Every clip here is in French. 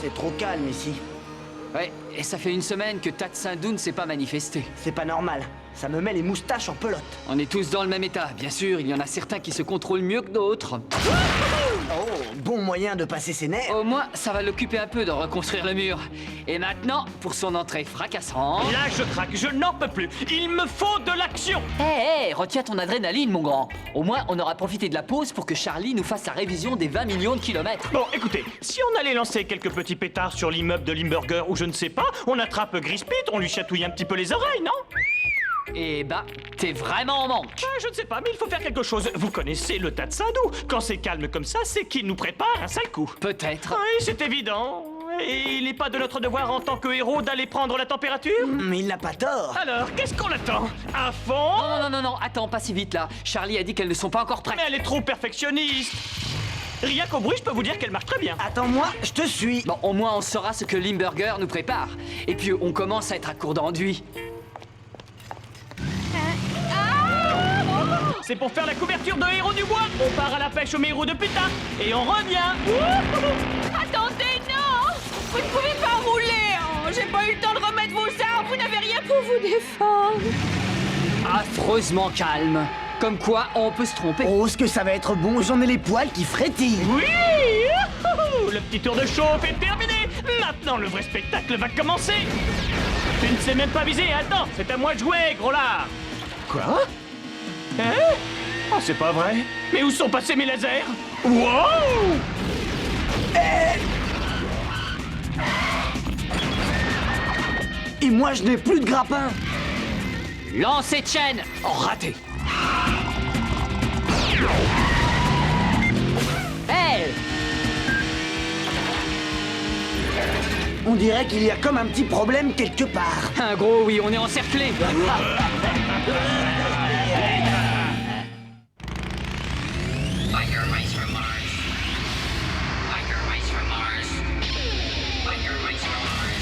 C'est trop calme ici. Ouais, et ça fait une semaine que Tatsundu ne s'est pas manifesté. C'est pas normal. Ça me met les moustaches en pelote. On est tous dans le même état. Bien sûr, il y en a certains qui se contrôlent mieux que d'autres. Oh, bon moyen de passer ses nerfs. Au moins, ça va l'occuper un peu de reconstruire le mur. Et maintenant, pour son entrée fracassante... Là, je craque, je n'en peux plus. Il me faut de l'action. Hé, retiens ton adrénaline, mon grand. Au moins, on aura profité de la pause pour que Charlie nous fasse sa révision des 20 millions de kilomètres. Bon, écoutez, si on allait lancer quelques petits pétards sur l'immeuble de Limburger ou je ne sais pas, on attrape Grispit, on lui chatouille un petit peu les oreilles, non? Et bah, t'es vraiment en manque. Je ne sais pas, mais il faut faire quelque chose. Vous connaissez le Tatsundu. Quand c'est calme comme ça, c'est qu'il nous prépare un sale coup. Peut-être. Oui, c'est évident. Et il n'est pas de notre devoir en tant que héros d'aller prendre la température? Mais il n'a pas tort. Alors, qu'est-ce qu'on attend? À fond? Non, attends, pas si vite là. Charlie a dit qu'elles ne sont pas encore prêtes. Mais elle est trop perfectionniste. Rien qu'au bruit, je peux vous dire qu'elle marche très bien. Attends-moi, je te suis. Bon, au moins on saura ce que Limburger nous prépare. Et puis on commence à être à court d'enduit. C'est pour faire la couverture de Héros du Bois. On part à la pêche au mérou de putain. Et on revient. Wouhou. Attendez, non! Vous ne pouvez pas rouler! Oh, j'ai pas eu le temps de remettre vos armes, vous n'avez rien pour vous défendre! Affreusement calme. Comme quoi, on peut se tromper. Oh, ce que ça va être bon, j'en ai les poils qui frétillent. Oui. Wouhou. Le petit tour de chauffe est terminé. Maintenant, le vrai spectacle va commencer. Tu ne sais même pas viser. Attends, c'est à moi de jouer, gros lard. Quoi? Hein? Oh, c'est pas vrai. Mais où sont passés mes lasers? Wow! Et moi, je n'ai plus de grappin. Lancez de chaîne. Oh, raté. Hey! On dirait qu'il y a comme un petit problème quelque part. Un gros oui, on est encerclé. Biker Race from Mars. Biker Race from Mars. Biker Race from Mars.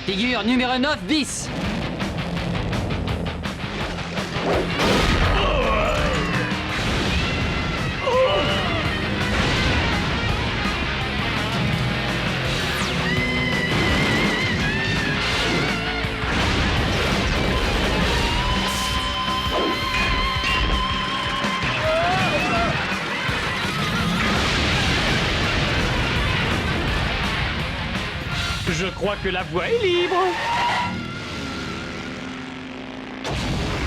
Figure numéro 9 bis. Je crois que la voie est libre.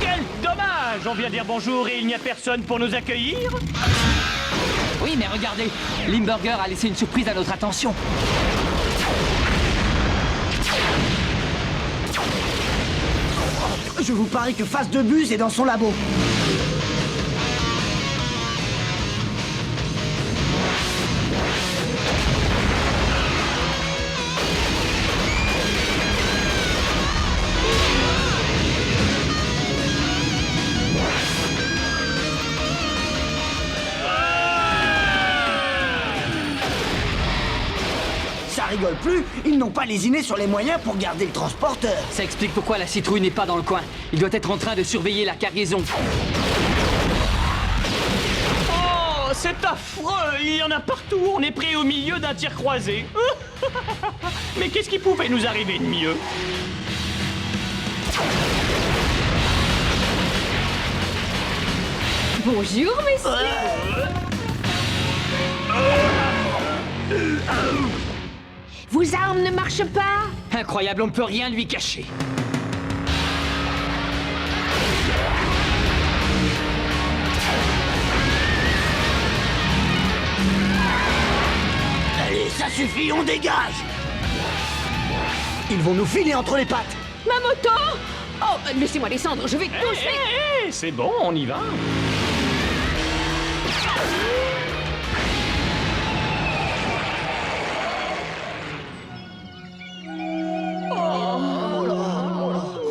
Quel dommage! On vient dire bonjour et il n'y a personne pour nous accueillir. Oui, mais regardez, Limburger a laissé une surprise à notre attention. Je vous parie que Face de Buse est dans son labo. Ça rigole plus, ils n'ont pas lésiné sur les moyens pour garder le transporteur. Ça explique pourquoi la citrouille n'est pas dans le coin. Il doit être en train de surveiller la cargaison. Oh, c'est affreux! Il y en a partout! On est pris au milieu d'un tir croisé. Mais qu'est-ce qui pouvait nous arriver de mieux? Bonjour, messieurs! Vos armes ne marchent pas? Incroyable, on ne peut rien lui cacher. Allez, ça suffit, on dégage! Ils vont nous filer entre les pattes! Ma moto! Oh, laissez-moi descendre, je vais tous les... C'est bon, on y va.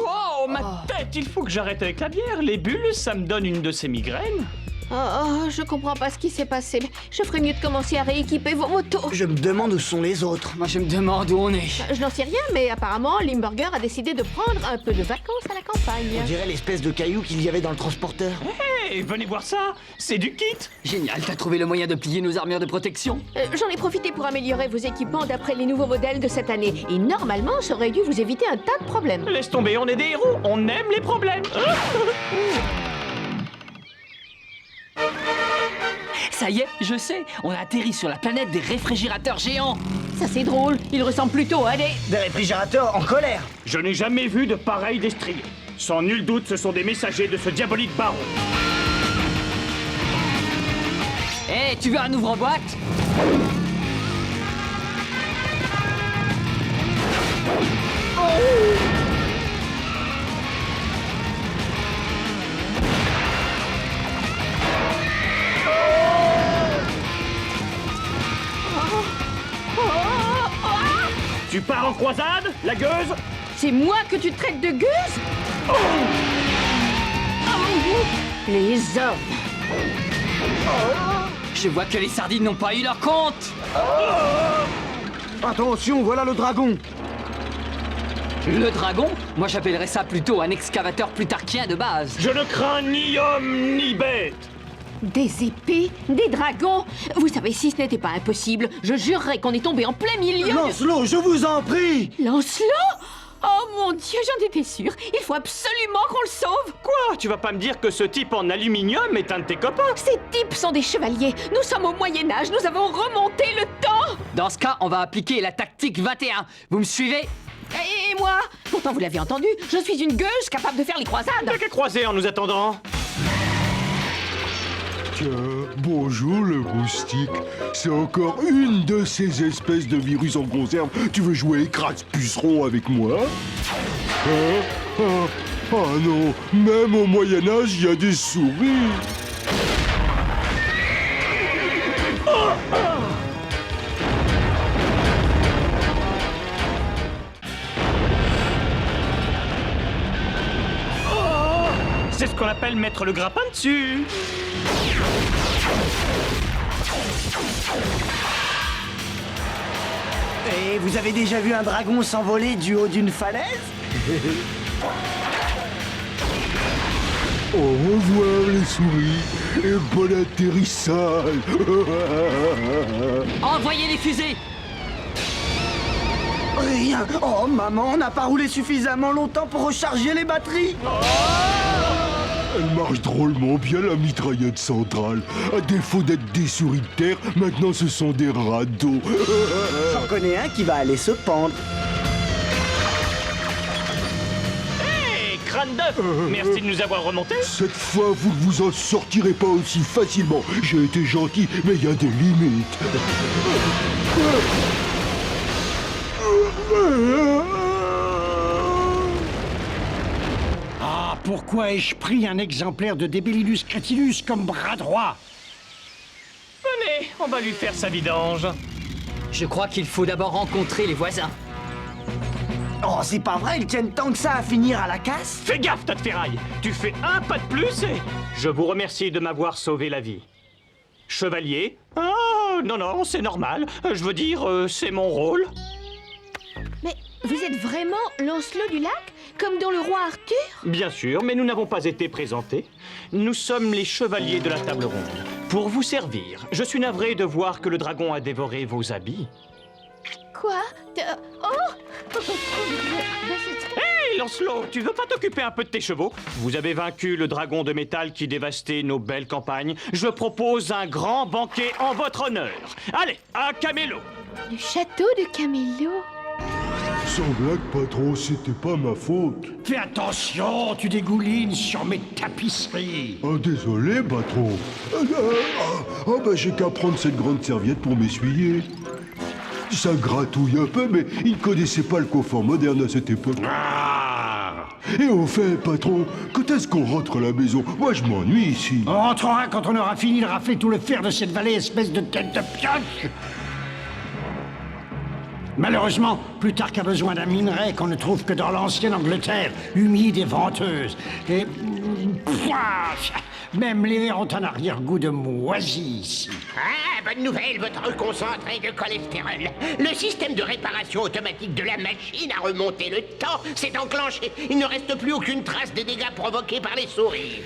Oh, ma tête! Il faut que j'arrête avec la bière. Les bulles, ça me donne une de ces migraines. Oh, je comprends pas ce qui s'est passé. Je ferais mieux de commencer à rééquiper vos motos. Je me demande où sont les autres. Moi, je me demande où on est. Je n'en sais rien, mais apparemment, Limburger a décidé de prendre un peu de vacances à la campagne. On dirait l'espèce de caillou qu'il y avait dans le transporteur. Hé, venez voir ça. C'est du kit. Génial, t'as trouvé le moyen de plier nos armures de protection? J'en ai profité pour améliorer vos équipements d'après les nouveaux modèles de cette année. Et normalement, ça aurait dû vous éviter un tas de problèmes. Laisse tomber, on est des héros. On aime les problèmes. Ça y est, je sais, on a atterri sur la planète des réfrigérateurs géants. Ça, c'est drôle. Il ressemble plutôt à des... Des réfrigérateurs en colère. Je n'ai jamais vu de pareil destrier. Sans nul doute, ce sont des messagers de ce diabolique baron. Hé, tu veux un ouvre-boîte? Tu pars en croisade, la gueuse? C'est moi que tu traites de gueuse? Les hommes. Je vois que les sardines n'ont pas eu leur compte. Attention, voilà le dragon. Le dragon? Moi, j'appellerais ça plutôt un excavateur plutarchien de base. Je ne crains ni homme ni bête. Des épées? Des dragons? Vous savez, si ce n'était pas impossible, je jurerais qu'on est tombé en plein milieu de... Lancelot, je vous en prie. Lancelot? Oh mon Dieu, j'en étais sûre. Il faut absolument qu'on le sauve. Quoi? Tu vas pas me dire que ce type en aluminium est un de tes copains? Ces types sont des chevaliers. Nous sommes au Moyen-Âge, nous avons remonté le temps. Dans ce cas, on va appliquer la tactique 21. Vous me suivez? Et moi? Pourtant, vous l'avez entendu, je suis une gueuse capable de faire les croisades. T'as qu'à croiser en nous attendant. Tiens, bonjour le moustique. C'est encore une de ces espèces de virus en conserve. Tu veux jouer écrase-puceron avec moi? Ah non, même au Moyen-Âge, il y a des souris. C'est ce qu'on appelle mettre le grappin dessus. Et vous avez déjà vu un dragon s'envoler du haut d'une falaise? Au revoir les souris et bon atterrissage. Envoyez les fusées! Rien. Oh maman, on n'a pas roulé suffisamment longtemps pour recharger les batteries. Elle marche drôlement bien la mitraillette centrale. À défaut d'être des souris de terre, maintenant ce sont des radeaux. J'en connais un qui va aller se pendre. Hé, crâne d'œuf! Merci de nous avoir remontés. Cette fois, vous ne vous en sortirez pas aussi facilement. J'ai été gentil, mais il y a des limites. Ah, pourquoi ai-je pris un exemplaire de Debellus Cretinus comme bras droit? Venez, on va lui faire sa vidange. Je crois qu'il faut d'abord rencontrer les voisins. Oh, c'est pas vrai, ils tiennent tant que ça à finir à la casse. Fais gaffe, tas de ferraille. Tu fais un pas de plus et... Je vous remercie de m'avoir sauvé la vie. Chevalier? Oh, non, c'est normal. Je veux dire, c'est mon rôle. Mais vous êtes vraiment Lancelot du Lac? Comme dans le roi Arthur? Bien sûr, mais nous n'avons pas été présentés. Nous sommes les chevaliers de la table ronde. Pour vous servir, je suis navré de voir que le dragon a dévoré vos habits. Quoi? Oh! Hé, Hé, Lancelot, tu veux pas t'occuper un peu de tes chevaux? Vous avez vaincu le dragon de métal qui dévastait nos belles campagnes. Je propose un grand banquet en votre honneur. Allez, à Camelot. Le château de Camelot. Sans blague, patron, c'était pas ma faute. Fais attention, tu dégoulines sur mes tapisseries. Ah, désolé, patron. J'ai qu'à prendre cette grande serviette pour m'essuyer. Ça gratouille un peu, mais il ne connaissait pas le confort moderne à cette époque. Et au fait, patron, quand est-ce qu'on rentre à la maison? Moi, je m'ennuie ici. On rentrera quand on aura fini de rafler tout le fer de cette vallée, espèce de tête de pioche. Malheureusement, Plutarque a besoin d'un minerai qu'on ne trouve que dans l'ancienne Angleterre, humide et venteuse. Et... même les vers ont un arrière-goût de moisi ici. Ah, bonne nouvelle, votre concentré de cholestérol. Le système de réparation automatique de la machine a remonté le temps, s'est enclenché. Il ne reste plus aucune trace des dégâts provoqués par les souris.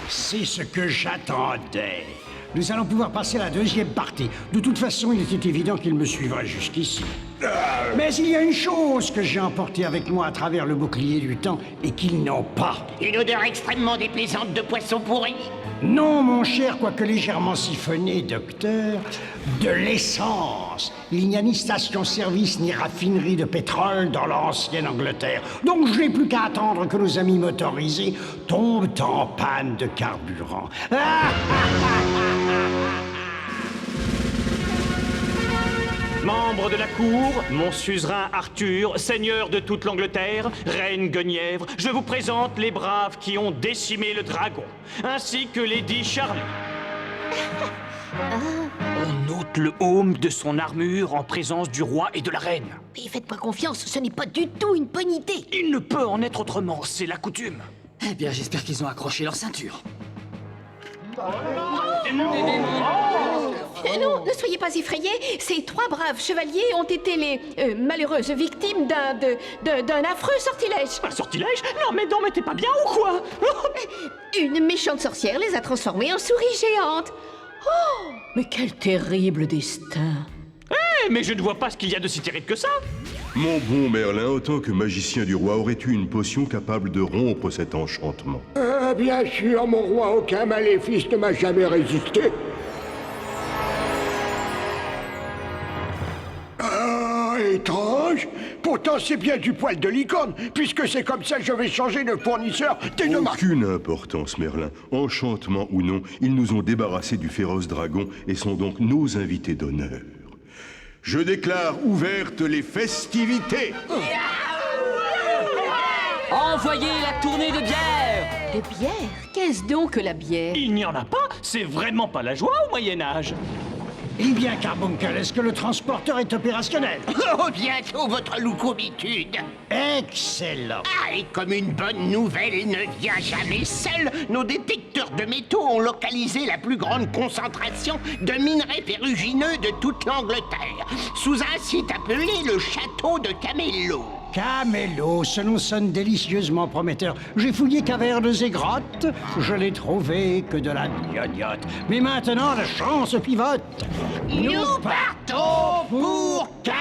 C'est ce que j'attendais. Nous allons pouvoir passer à la deuxième partie. De toute façon, il était évident qu'il me suivrait jusqu'ici. Mais il y a une chose que j'ai emportée avec moi à travers le bouclier du temps et qu'ils n'ont pas. Une odeur extrêmement déplaisante de poisson pourri. Non, mon cher, quoique légèrement siphonné, docteur, de l'essence. Il n'y a ni station-service ni raffinerie de pétrole dans l'ancienne Angleterre. Donc je n'ai plus qu'à attendre que nos amis motorisés tombent en panne de carburant. Membres de la cour, mon suzerain Arthur, seigneur de toute l'Angleterre, reine Guenièvre, je vous présente les braves qui ont décimé le dragon, ainsi que Lady Charlie. On ôte le haume de son armure en présence du roi et de la reine. Mais faites-moi confiance, ce n'est pas du tout une bonne idée. Il ne peut en être autrement, c'est la coutume. Eh bien, j'espère qu'ils ont accroché leur ceinture. Non, ne soyez pas effrayés. Ces trois braves chevaliers ont été les malheureuses victimes d'un affreux sortilège. Un sortilège? Non, mais t'es pas bien ou quoi? Une méchante sorcière les a transformés en souris géantes. Oh, mais quel terrible destin. Mais je ne vois pas ce qu'il y a de si terrible que ça. Mon bon Merlin, en tant que magicien du roi, aurais-tu une potion capable de rompre cet enchantement? Bien sûr, mon roi, aucun maléfice ne m'a jamais résisté. Étrange. Pourtant, c'est bien du poil de licorne. Puisque c'est comme ça que je vais changer de fournisseur dès demain. Aucune importance, Merlin. Enchantement ou non, ils nous ont débarrassés du féroce dragon et sont donc nos invités d'honneur. Je déclare ouvertes les festivités. Envoyez la tournée de bière! De bière? Qu'est-ce donc que la bière? Il n'y en a pas. C'est vraiment pas la joie au Moyen-Âge. Eh bien, Carbuncle, est-ce que le transporteur est opérationnel? Oh, bientôt votre loucomitude. Excellent. Ah, et comme une bonne nouvelle ne vient jamais seule, nos détecteurs de métaux ont localisé la plus grande concentration de minerais ferrugineux de toute l'Angleterre, sous un site appelé le château de Camelot. Camelot, ce nom sonne délicieusement prometteur. J'ai fouillé cavernes et grottes, je n'ai trouvé que de la gnognotte. Mais maintenant, la chance pivote. Nous partons pour Camelot.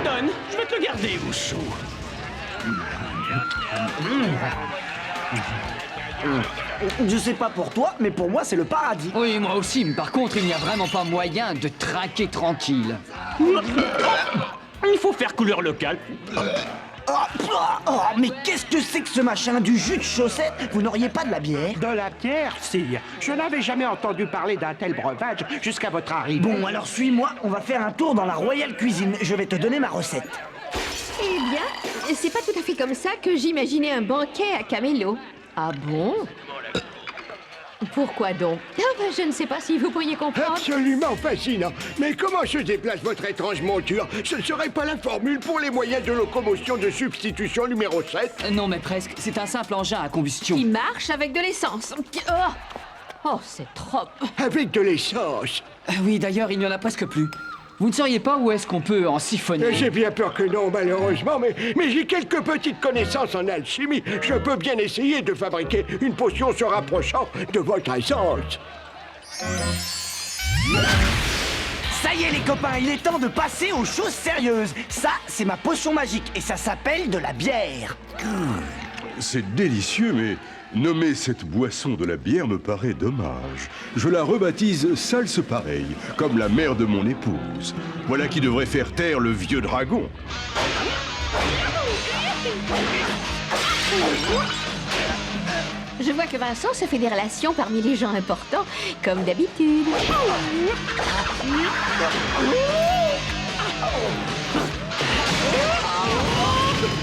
Donne, je vais te le garder, Ouchou. Je sais pas pour toi, mais pour moi, c'est le paradis. Oui, moi aussi, mais par contre, il n'y a vraiment pas moyen de trinquer tranquille. Il faut faire couleur locale. Oh, mais qu'est-ce que c'est que ce machin? Du jus de chaussette? Vous n'auriez pas de la bière? De la bière, sire. Je n'avais jamais entendu parler d'un tel breuvage jusqu'à votre arrivée. Bon, alors suis-moi, on va faire un tour dans la Royal Cuisine. Je vais te donner ma recette. Eh bien, c'est pas tout à fait comme ça que j'imaginais un banquet à Camelot. Ah bon? Pourquoi donc? Ah ben, je ne sais pas si vous pourriez comprendre. Absolument fascinant. Mais comment se déplace votre étrange monture? Ce ne serait pas la formule pour les moyens de locomotion de substitution numéro 7? Non, mais presque. C'est un simple engin à combustion. Qui marche avec de l'essence. Oh! Oh, c'est trop. Avec de l'essence. Oui, d'ailleurs, il n'y en a presque plus. Vous ne sauriez pas où est-ce qu'on peut en siphonner? J'ai bien peur que non, malheureusement, mais j'ai quelques petites connaissances en alchimie. Je peux bien essayer de fabriquer une potion se rapprochant de votre essence. Ça y est les copains, il est temps de passer aux choses sérieuses. Ça, c'est ma potion magique et ça s'appelle de la bière. C'est délicieux, mais nommer cette boisson de la bière me paraît dommage. Je la rebaptise Salse Pareil, comme la mère de mon épouse. Voilà qui devrait faire taire le vieux dragon. Je vois que Vincent se fait des relations parmi les gens importants, comme d'habitude.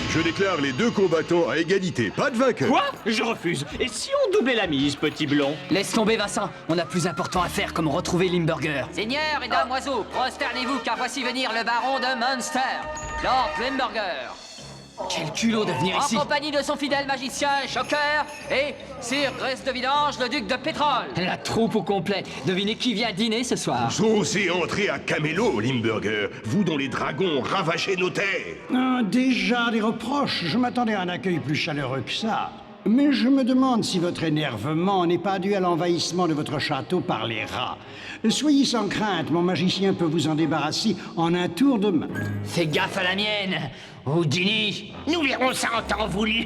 Je déclare les deux combattants à égalité, pas de vainqueur. Quoi? Je refuse. Et si on doublait la mise, petit blond? Laisse tomber, Vincent. On a plus important à faire, comme retrouver Limburger. Seigneurs et dames oiseaux, prosternez-vous, car voici venir le baron de Munster, Lord Limburger. Quel culot de venir ici! En compagnie de son fidèle magicien Shocker et Sir Grace de Vidange, le duc de Pétrole. La troupe au complet. Devinez qui vient dîner ce soir. Vous osez entrer à Camelot, Limburger, vous dont les dragons ont ravagé nos terres. Déjà des reproches. Je m'attendais à un accueil plus chaleureux que ça. Mais je me demande si votre énervement n'est pas dû à l'envahissement de votre château par les rats. Soyez sans crainte, mon magicien peut vous en débarrasser en un tour de main. Fais gaffe à la mienne, Houdini. Nous verrons ça en temps voulu.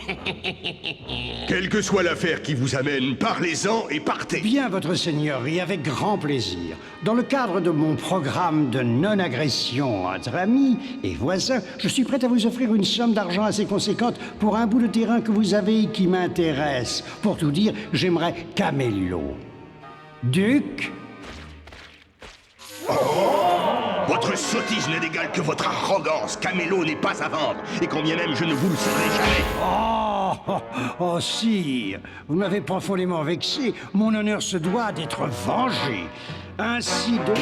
Quelle que soit l'affaire qui vous amène, parlez-en et partez. Bien, votre seigneurie, avec grand plaisir. Dans le cadre de mon programme de non-agression entre amis et voisins, je suis prêt à vous offrir une somme d'argent assez conséquente pour un bout de terrain que vous avez et qui m'intéresse. Pour tout dire, j'aimerais Camelot. Duc? Votre sottise n'est d'égale que votre arrogance. Camelot n'est pas à vendre. Et combien même je ne vous le céderai jamais. Oh, sire, vous m'avez profondément vexé. Mon honneur se doit d'être vengé. Ainsi donc,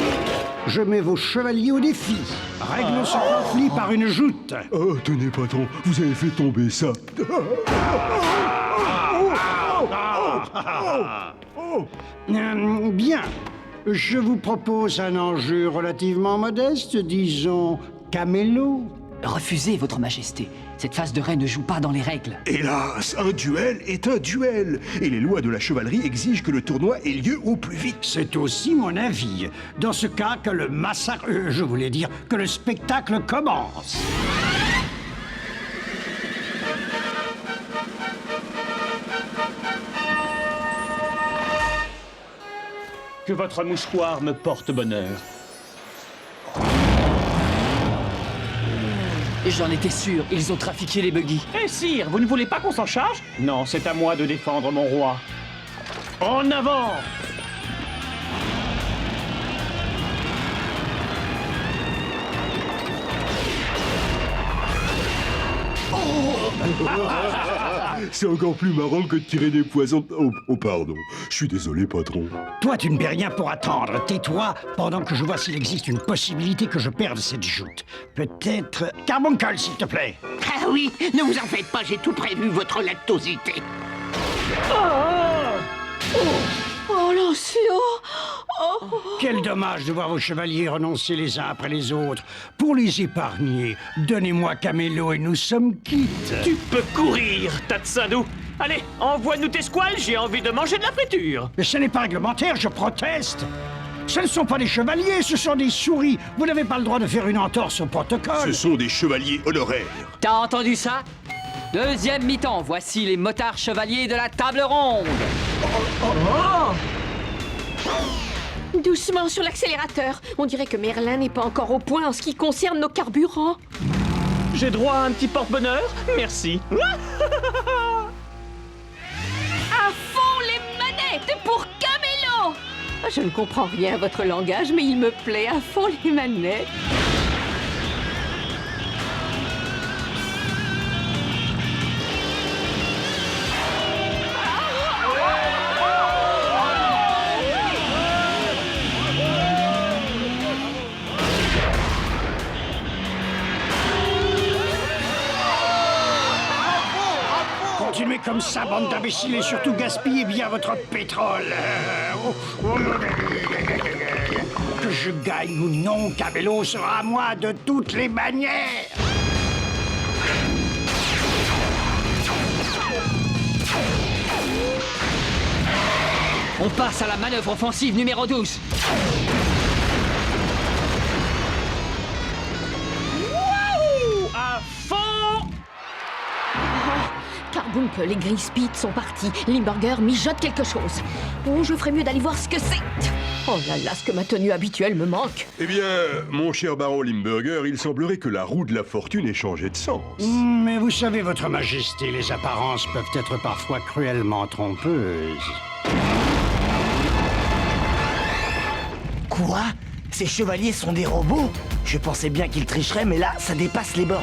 je mets vos chevaliers au défi. Règle ce conflit par une joute. Oh, tenez, patron, vous avez fait tomber ça. Bien. Je vous propose un enjeu relativement modeste, disons Camelot. Refusez, votre majesté. Cette phase de reine ne joue pas dans les règles. Hélas, un duel est un duel. Et les lois de la chevalerie exigent que le tournoi ait lieu au plus vite. C'est aussi mon avis. Dans ce cas, que le massacre... je voulais dire que le spectacle commence. Que votre mouchoir me porte bonheur. J'en étais sûr, ils ont trafiqué les buggy. Eh sire, vous ne voulez pas qu'on s'en charge? Non, c'est à moi de défendre mon roi. En avant! C'est encore plus marrant que de tirer des poisons... Oh, pardon. Je suis désolé, patron. Toi, tu ne mets rien pour attendre. Tais-toi pendant que je vois s'il existe une possibilité que je perde cette joute. Peut-être... Carbuncle, s'il te plaît. Ah oui, ne vous en faites pas, j'ai tout prévu, votre lactosité. Oh, Lancelot! Oh. Quel dommage de voir vos chevaliers renoncer les uns après les autres. Pour les épargner, donnez-moi Camelot et nous sommes quittes. Tu peux courir, tas de sadou. Allez, envoie-nous tes squales, j'ai envie de manger de la friture. Mais ce n'est pas réglementaire, je proteste. Ce ne sont pas des chevaliers, ce sont des souris. Vous n'avez pas le droit de faire une entorse au protocole. Ce sont des chevaliers honoraires. T'as entendu ça? Deuxième mi-temps, voici les motards chevaliers de la table ronde. Doucement sur l'accélérateur. On dirait que Merlin n'est pas encore au point en ce qui concerne nos carburants. J'ai droit à un petit porte-bonheur? Merci. À fond les manettes pour Camelot! Je ne comprends rien à votre langage, mais il me plaît. À fond les manettes. continuez comme ça, bande d'imbéciles, et surtout gaspillez bien votre pétrole. Que je gagne ou non, Camelot sera à moi de toutes les manières. On passe à la manœuvre offensive numéro 12. Wouhou! À fond! Carbuncle et Grispeed sont partis. Limburger mijote quelque chose. Oh, je ferais mieux d'aller voir ce que c'est. Oh là là, ce que ma tenue habituelle me manque. Eh bien, mon cher baron Limburger, il semblerait que la roue de la fortune ait changé de sens. Mais vous savez, votre majesté, les apparences peuvent être parfois cruellement trompeuses. Quoi? Ces chevaliers sont des robots? Je pensais bien qu'ils tricheraient, mais là, ça dépasse les bornes.